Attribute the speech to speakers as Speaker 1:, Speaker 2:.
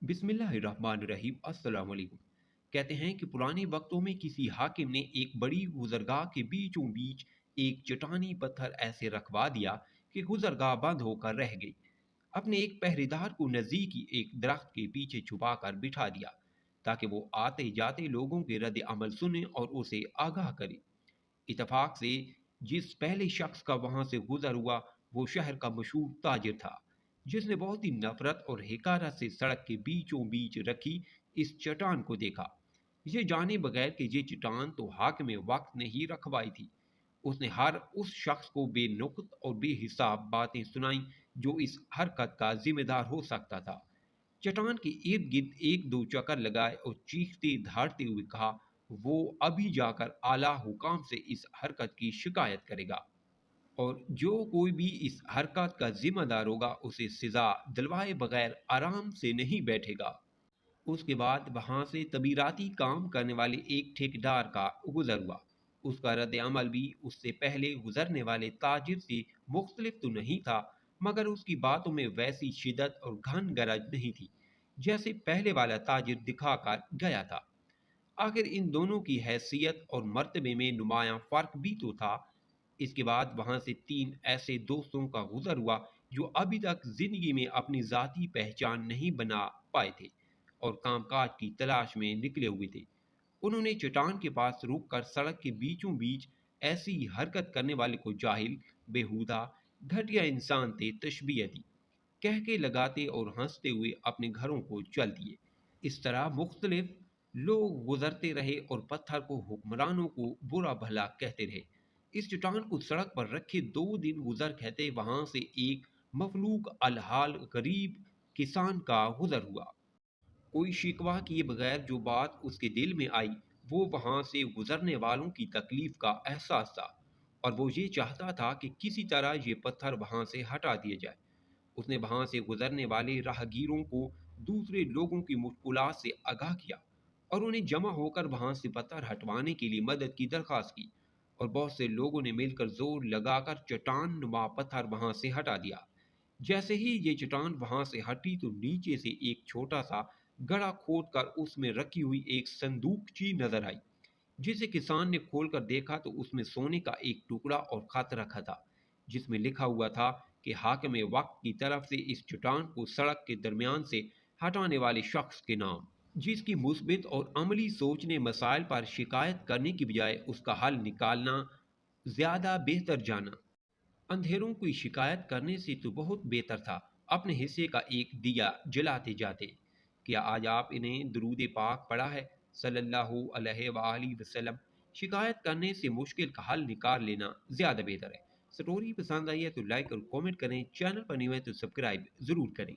Speaker 1: बिस्मिल्लाहिर्रहमानिर्रहीम अस्सलाम वालेकुम। कहते हैं कि पुराने वक्तों में किसी हाकिम ने एक बड़ी गुजरगाह के बीचों बीच एक चट्टानी पत्थर ऐसे रखवा दिया कि गुजरगाह बंद होकर रह गई। अपने एक पहरेदार को नज़दीकी एक दरख्त के पीछे छुपाकर बिठा दिया ताकि वो आते जाते लोगों के रद्द अमल सुने और उसे आगाह करे। इतफाक से जिस पहले शख्स का वहां से गुजर हुआ वो शहर का मशहूर ताजिर था, जिसने बहुत ही नफरत और हिकारत से सड़क के बीचों बीच रखी इस चट्टान को देखा। ये जाने बगैर कि ये चट्टान तो हाकिम वक्त ने ही रखवाई थी, उसने हर उस शख्स को बेनुक्त और बेहिसाब बातें सुनाई जो इस हरकत का जिम्मेदार हो सकता था। चट्टान के इर्द गिर्द एक दो चक्कर लगाए और चीखते धाड़ते हुए कहा, वो अभी जाकर आला हुकाम से इस हरकत की शिकायत करेगा और जो कोई भी इस हरकत का जिम्मेदार होगा उसे सजा दिलवाए बगैर आराम से नहीं बैठेगा। उसके बाद वहां से तबीराती काम करने वाले एक ठेकेदार का गुजर हुआ। उसका रद्द अमल भी उससे पहले गुजरने वाले ताजिर से मुख्तलिफ तो नहीं था, मगर उसकी बातों में वैसी शिदत और घन गरज नहीं थी जैसे पहले वाला ताजिर दिखाकर गया था। आखिर इन दोनों की हैसियत और मर्तबे में नुमायां फर्क भी तो था। इसके बाद वहां से तीन ऐसे दोस्तों का गुजर हुआ जो अभी तक जिंदगी में अपनी जाती पहचान नहीं बना पाए थे और कामकाज की तलाश में निकले हुए थे। उन्होंने चट्टान के पास रुक कर सड़क के बीचों बीच ऐसी हरकत करने वाले को जाहिल, बेहुदा, घटिया इंसान थे तशबीह दी। कह के लगाते और हंसते हुए अपने घरों को चल दिए। इस तरह मुख्तलिफ लोग गुजरते रहे और पत्थर को हुक्मरानों को बुरा भला कहते रहे। इस चट्टान को सड़क पर रखे 2 दिन गुजर कहते वहां से एक मफलूक अलहाल गरीब किसान का गुजर हुआ। कोई शिकवा किए बगैर जो बात उसके दिल में आई वो वहां से गुजरने वालों की तकलीफ का एहसास था, और वो ये चाहता था कि किसी तरह ये पत्थर वहां से हटा दिया जाए। उसने वहां से गुजरने वाले राहगीरों को दूसरे लोगों की मुश्किलात से आगाह किया और उन्हें जमा होकर वहां से पत्थर हटवाने के लिए मदद की दरख्वास्त की, और बहुत से लोगों ने मिलकर जोर लगाकर चट्टान नुमा पत्थर वहां से हटा दिया। जैसे ही ये चट्टान वहां से हटी तो नीचे से एक छोटा सा गड़ा खोद कर उसमें रखी हुई एक संदूकची नजर आई, जिसे किसान ने खोलकर देखा तो उसमें सोने का एक टुकड़ा और खत रखा था, जिसमें लिखा हुआ था कि हाकिम वक्त की तरफ से इस चट्टान को सड़क के दरमियान से हटाने वाले शख्स के नाम, जिसकी मुस्बित और अमली सोच ने मसाइल पर शिकायत करने की बजाय उसका हल निकालना ज्यादा बेहतर जाना। अंधेरों की शिकायत करने से तो बहुत बेहतर था अपने हिस्से का एक दिया जलाते जाते। क्या आज आप इन्हें दरूद पाक पढ़ा है सल्लल्लाहु अलैहि वसल्लम? शिकायत करने से मुश्किल का हल निकाल लेना ज़्यादा बेहतर है। स्टोरी पसंद आई है तो लाइक और कमेंट करें, चैनल पर नहीं है तो सब्सक्राइब ज़रूर करें।